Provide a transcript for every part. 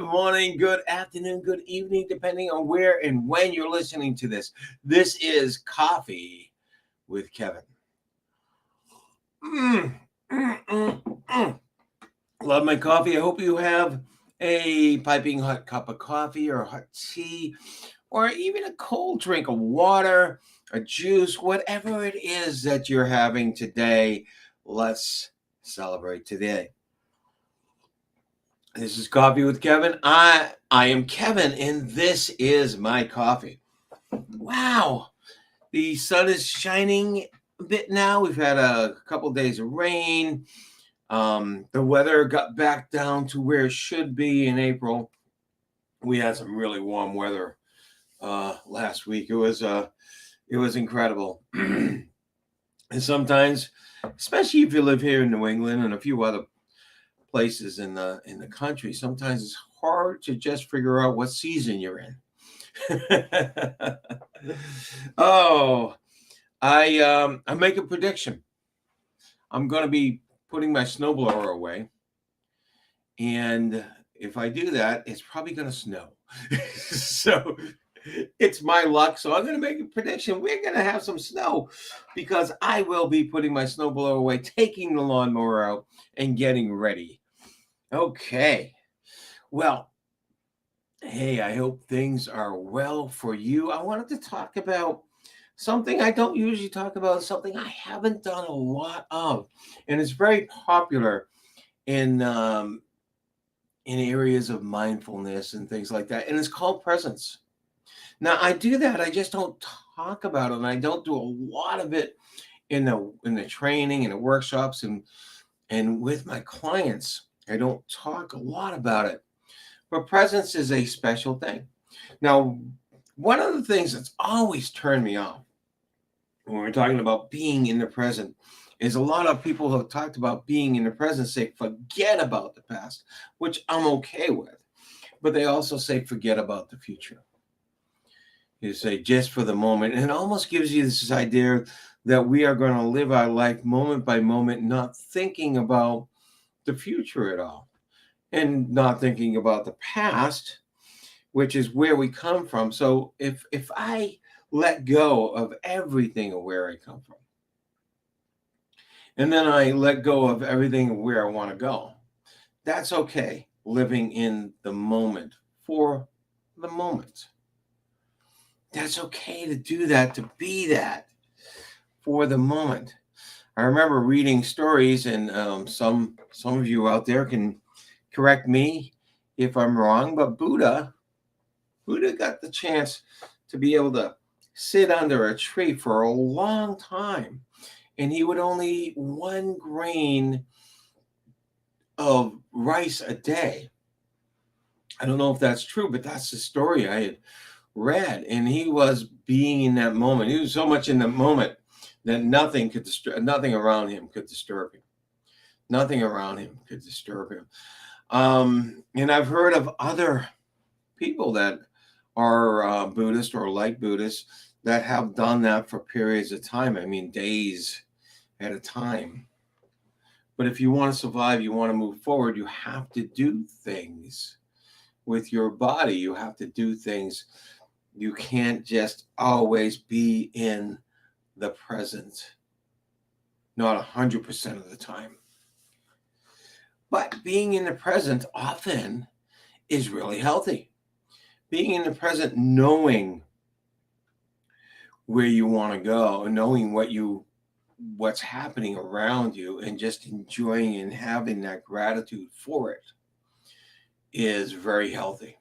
Good morning, good afternoon, good evening, depending on where and when you're listening to this. This is Coffee with Kevin. Mm, mm, mm, mm. Love my coffee. I hope you have a piping hot cup of coffee or hot tea or even a cold drink of water, a juice, whatever it is that you're having today. Let's celebrate today. This is Coffee with Kevin. I am Kevin, and this is my coffee. Wow, the sun is shining a bit now. We've had a couple days of rain. The weather got back down to where it should be in April. We had some really warm weather last week. It was incredible. And sometimes, especially if you live here in New England and a few other places in the country, sometimes it's hard to just figure out what season you're in. Oh, I make a prediction. I'm going to be putting my snowblower away, and if I do that, it's probably going to snow. So it's my luck. So I'm going to make a prediction. We're going to have some snow because I will be putting my snowblower away, taking the lawnmower out, and getting ready. Okay. Well, hey, I hope things are well for you. I wanted to talk about something I don't usually talk about, something I haven't done a lot of, and it's very popular in areas of mindfulness and things like that, and it's called presence. Now, I do that. I just don't talk about it, and I don't do a lot of it in the training and the workshops and with my clients. I don't talk a lot about it. But presence is a special thing. Now, one of the things that's always turned me off when we're talking about being in the present is a lot of people who have talked about being in the present say forget about the past, which I'm okay with. But they also say forget about the future. You say just for the moment. And it almost gives you this idea that we are going to live our life moment by moment, not thinking about the future at all and not thinking about the past, which is where we come from. So if I let go of everything of where I come from, and then I let go of everything of where I want to go, that's okay. Living in the moment for the moment. That's okay to do that, to be that for the moment. I remember reading stories, and some of you out there can correct me if I'm wrong, but Buddha got the chance to be able to sit under a tree for a long time, and he would only eat 1 grain of rice a day. I don't know if that's true, but that's the story I had read. And he was being in that moment. He was so much in the moment that nothing around him could disturb him. Nothing around him could disturb him. And I've heard of other people that are Buddhist or like Buddhists that have done that for periods of time. I mean, days at a time. But if you want to survive, you want to move forward, you have to do things with your body. You have to do things. You can't just always be in the present, not 100% of the time. But being in the present often is really healthy. Being in the present, knowing where you want to go, knowing what's happening around you, and just enjoying and having that gratitude for it is very healthy.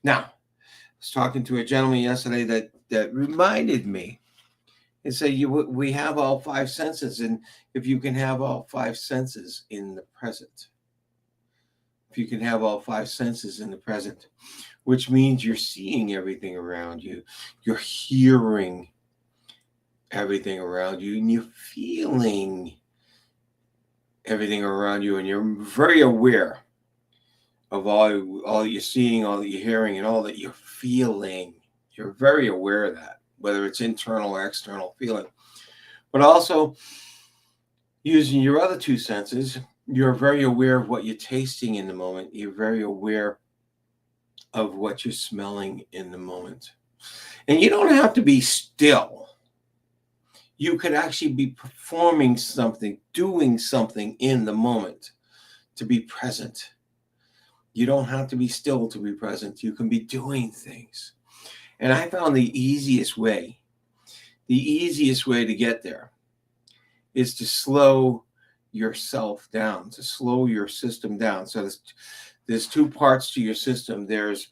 Now, I was talking to a gentleman yesterday that reminded me and say we have all 5 senses, and if you can have all 5 senses in the present, if you can have all 5 senses in the present, which means you're seeing everything around you, you're hearing everything around you, and you're feeling everything around you, and you're very aware of all that you're seeing, all that you're hearing, and all that you're feeling. You're very aware of that, whether it's internal or external feeling. But also, using your other 2 senses, you're very aware of what you're tasting in the moment. You're very aware of what you're smelling in the moment. And you don't have to be still. You could actually be performing something, doing something in the moment to be present. You don't have to be still to be present. You can be doing things. And I found the easiest way to get there is to slow yourself down, to slow your system down. So there's two parts to your system. There's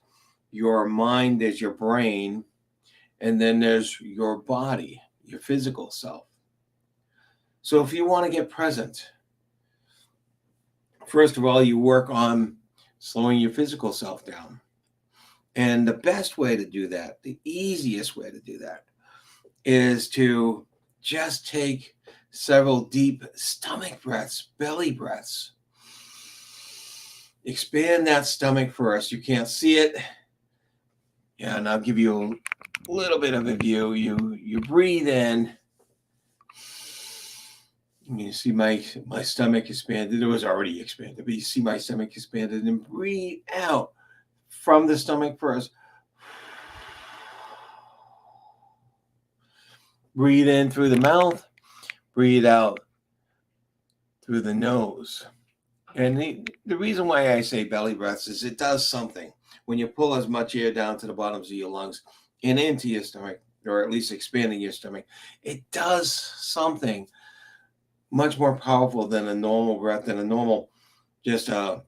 your mind, there's your brain, and then there's your body, your physical self. So if you want to get present, first of all, you work on slowing your physical self down. And the best way to do that, the easiest way to do that, is to just take several deep stomach breaths, belly breaths. Expand that stomach first. You can't see it. Yeah, and I'll give you a little bit of a view. You breathe in. You see my stomach expanded. It was already expanded, but you see my stomach expanded, and breathe out from the stomach first. Breathe in through the mouth, breathe out through the nose. And the reason why I say belly breaths is it does something. When you pull as much air down to the bottoms of your lungs and into your stomach, or at least expanding your stomach, it does something much more powerful than a normal breath, than a normal, just a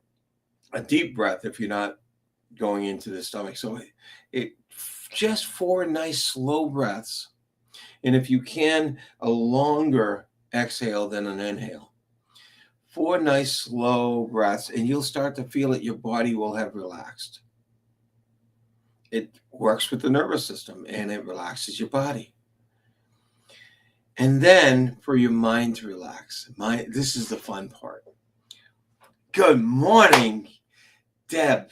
deep breath if you're not going into the stomach. So it just 4 nice slow breaths. And if you can, a longer exhale than an inhale. 4 nice slow breaths, and you'll start to feel it. Your body will have relaxed. It works with the nervous system, and it relaxes your body. And then for your mind to relax. This is the fun part. Good morning, Deb.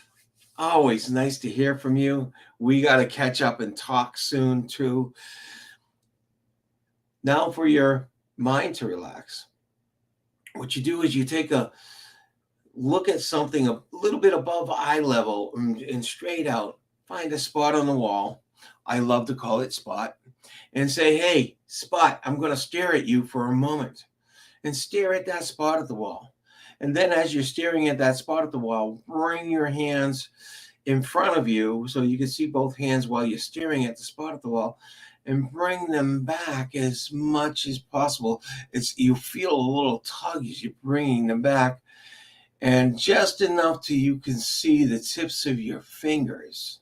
Always nice to hear from you. We got to catch up and talk soon, too. Now for your mind to relax. What you do is you take a look at something a little bit above eye level and straight out. Find a spot on the wall. I love to call it spot. And say, hey, spot, I'm going to stare at you for a moment. And stare at that spot at the wall. And then as you're staring at that spot at the wall, bring your hands in front of you so you can see both hands while you're staring at the spot at the wall, and bring them back as much as possible. You feel a little tug as you're bringing them back, and just enough till you can see the tips of your fingers.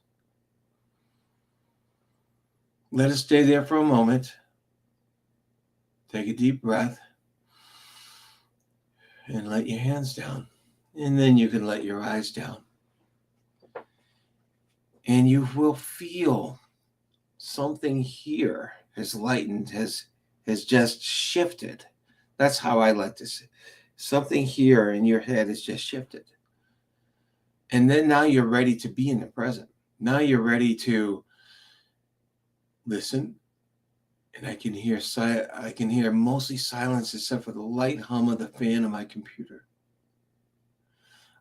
Let it stay there for a moment. Take a deep breath and let your hands down. And then you can let your eyes down. And you will feel something here has lightened, has just shifted. That's how I like to say. Something here in your head has just shifted. And then now you're ready to be in the present. Now you're ready to listen. And I can hear mostly silence except for the light hum of the fan of my computer.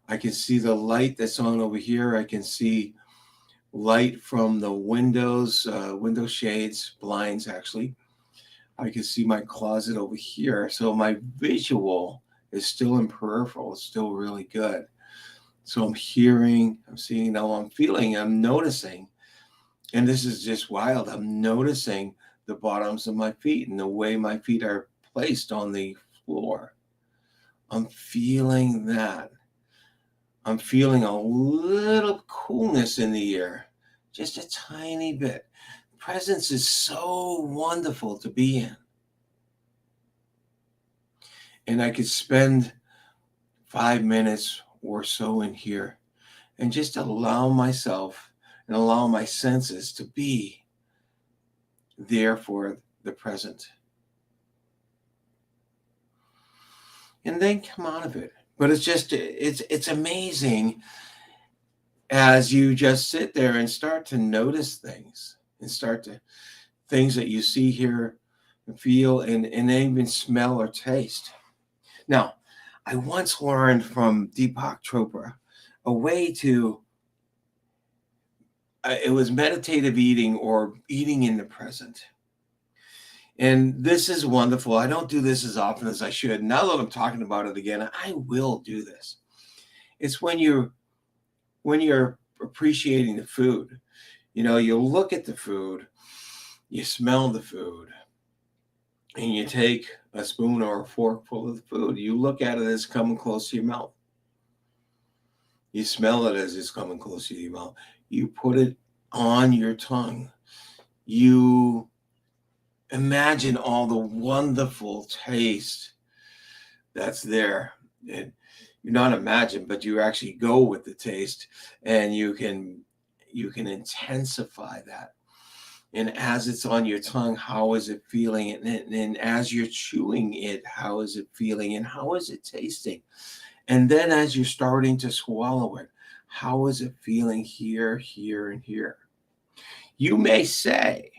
I can see the light that's on over here. I can see light from the windows, window shades, blinds actually. I can see my closet over here. So my visual is still in peripheral. It's still really good. So I'm hearing, I'm seeing, now I'm feeling, I'm noticing. And this is just wild. I'm noticing the bottoms of my feet and the way my feet are placed on the floor. I'm feeling that. I'm feeling a little coolness in the air, just a tiny bit. Presence is so wonderful to be in. And I could spend 5 minutes or so in here and just allow myself and allow my senses to be there for the present. And then come out of it. But it's amazing as you just sit there and start to notice things and things that you see, hear, and feel, and even smell or taste. Now, I once learned from Deepak Chopra a way to it was meditative eating or eating in the present. And this is wonderful. I don't do this as often as I should. Now that I'm talking about it again, I will do this. It's when you're appreciating the food. You look at the food, you smell the food, and you take a spoon or a fork full of the food. You look at it as coming close to your mouth. You smell it as it's coming close to your mouth. You put it on your tongue. You imagine all the wonderful taste that's there. And you not imagine, but you actually go with the taste, and you can intensify that. And as it's on your tongue, how is it feeling? And as you're chewing it, how is it feeling? And how is it tasting? And then as you're starting to swallow it, how is it feeling here, here, and here? You may say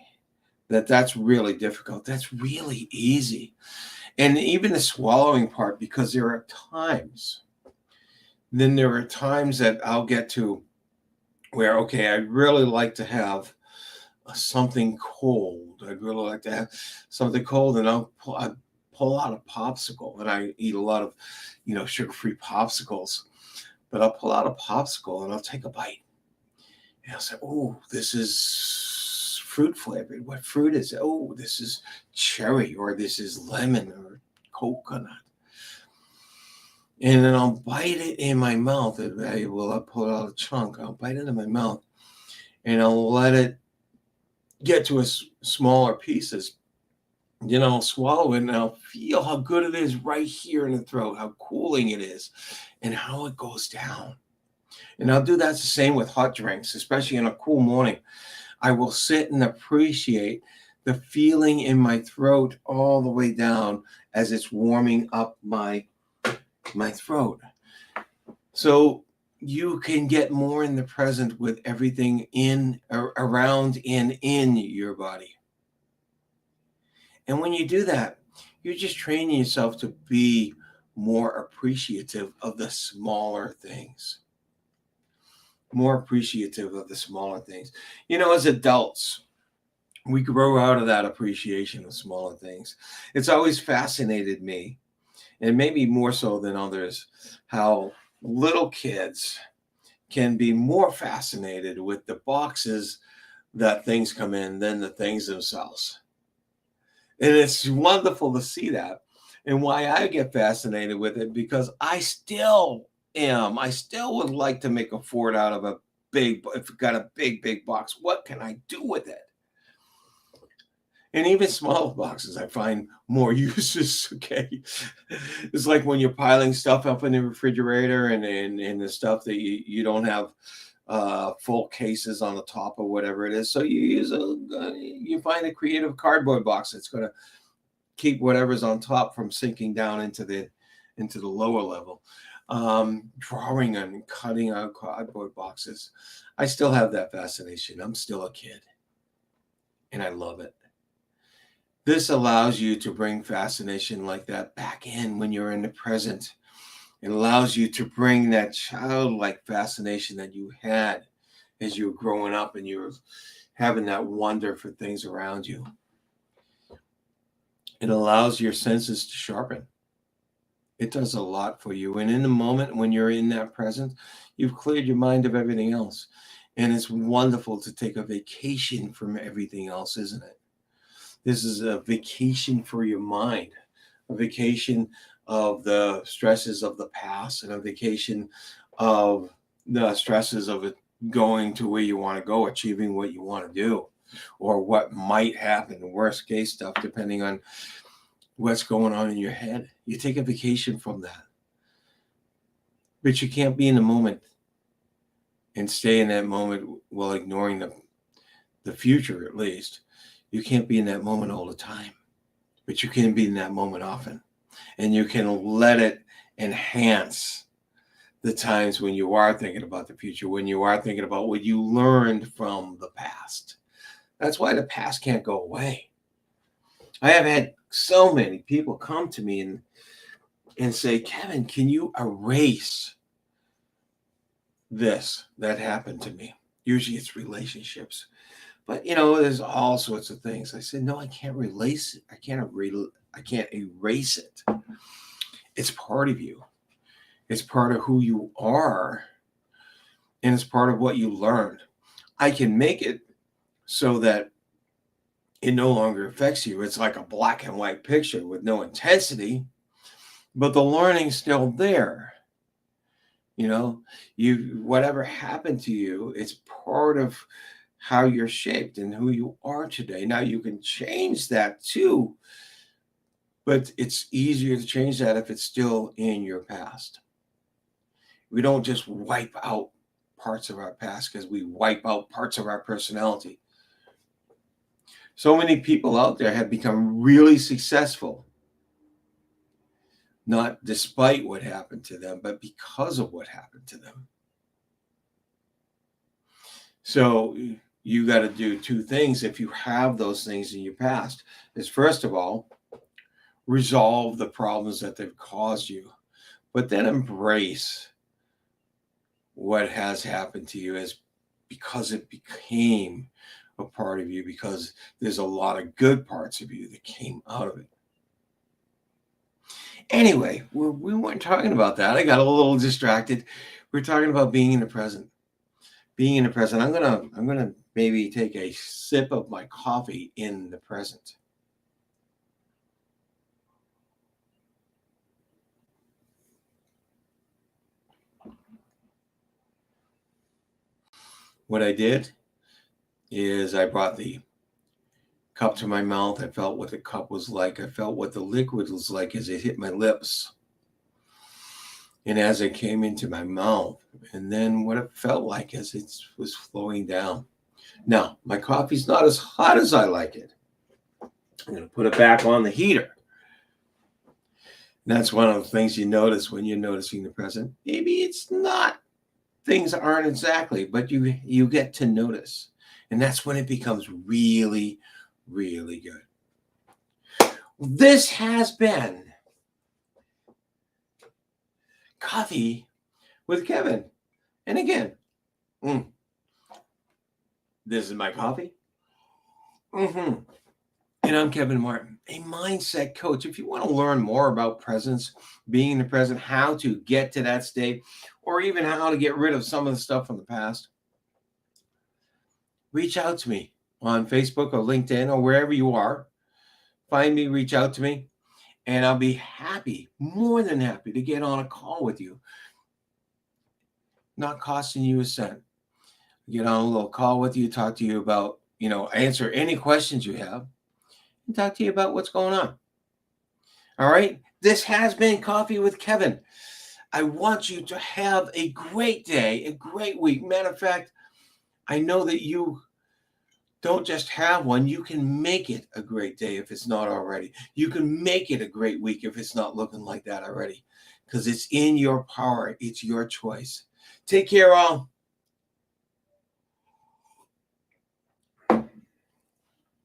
that that's really difficult. That's really easy. And even the swallowing part, because there are times that I'll get to where, okay, I'd really like to have something cold. I'd really like to have something cold, and I pull out a popsicle, and I eat a lot of, sugar-free popsicles. But I'll pull out a popsicle and I'll take a bite, and I'll say, "Oh, this is fruit flavored. What fruit is it? Oh, this is cherry, or this is lemon, or coconut." And then I'll bite it in my mouth. I'll pull out a chunk. I'll bite it in my mouth, and I'll let it get to smaller pieces. Then I'll swallow it, and I'll feel how good it is right here in the throat, how cooling it is, and how it goes down. And I'll do that the same with hot drinks, especially on a cool morning. I will sit and appreciate the feeling in my throat all the way down as it's warming up my throat. So you can get more in the present with everything around and in your body. And when you do that, you're just training yourself to be more appreciative of the smaller things. More appreciative of the smaller things. As adults, we grow out of that appreciation of smaller things. It's always fascinated me, and maybe more so than others, how little kids can be more fascinated with the boxes that things come in than the things themselves. And it's wonderful to see that. And why I get fascinated with it, because I still would like to make a fort out of if it got a big box. What can I do with it? And even smaller boxes, I find more uses. Okay. It's like when you're piling stuff up in the refrigerator, and the stuff that you don't have full cases on the top or whatever it is. So you find a creative cardboard box that's going to keep whatever's on top from sinking down into the lower level. Drawing and cutting out cardboard boxes. I still have that fascination. I'm still a kid, and I love it. This allows you to bring fascination like that back in when you're in the present. It allows you to bring that childlike fascination that you had as you were growing up, and you were having that wonder for things around you. It allows your senses to sharpen. It does a lot for you. And in the moment when you're in that present, you've cleared your mind of everything else. And it's wonderful to take a vacation from everything else, isn't it? This is a vacation for your mind, a vacation of the stresses of the past, and a vacation of the stresses of it going to where you want to go, achieving what you want to do, or what might happen, worst case stuff, depending on what's going on in your head. You take a vacation from that. But you can't be in the moment and stay in that moment while ignoring the future, at least. You can't be in that moment all the time, but you can be in that moment often. And you can let it enhance the times when you are thinking about the future, when you are thinking about what you learned from the past. That's why the past can't go away. I have had so many people come to me and say, "Kevin, can you erase this that happened to me?" Usually it's relationships. But there's all sorts of things. I said, no, I can't relate it. I can't erase it. It's part of you. It's part of who you are. And it's part of what you learned. I can make it so that it no longer affects you. It's like a black and white picture with no intensity, but the learning's still there. Whatever happened to you, it's part of how you're shaped and who you are today. Now you can change that too, but it's easier to change that if it's still in your past. We don't just wipe out parts of our past because we wipe out parts of our personality. So many people out there have become really successful, not despite what happened to them, but because of what happened to them. So you got to do two things if you have those things in your past. Is first of all, resolve the problems that they've caused you, but then embrace what has happened to you as because it became a part of you, because there's a lot of good parts of you that came out of it. Anyway, we weren't talking about that. I got a little distracted. We're talking about being in the present. Being in the present. I'm gonna maybe take a sip of my coffee in the present. What I did is I brought the cup to my mouth. I felt what the cup was like. I felt what the liquid was like as it hit my lips. And as it came into my mouth, and then what it felt like as it was flowing down. Now, my coffee's not as hot as I like it. I'm going to put it back on the heater. And that's one of the things you notice when you're noticing the present. Maybe it's not, things aren't exactly, but you get to notice. And that's when it becomes really, really good. This has been Coffee with Kevin. And again, this is my coffee. And I'm Kevin Martin, a mindset coach. If you want to learn more about presence, being in the present, how to get to that state, or even how to get rid of some of the stuff from the past, reach out to me on Facebook or LinkedIn or wherever you are. Find me, reach out to me, and I'll be happy, more than happy, to get on a call with you. Not costing you a cent. Get on a little call with you, talk to you about, answer any questions you have, and talk to you about what's going on. All right. This has been Coffee with Kevin. I want you to have a great day, a great week. Matter of fact, I know that you don't just have one. You can make it a great day if it's not already. You can make it a great week if it's not looking like that already, because it's in your power. It's your choice. Take care, all.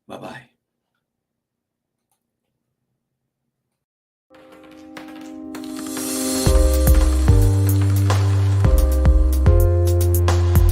Bye-bye.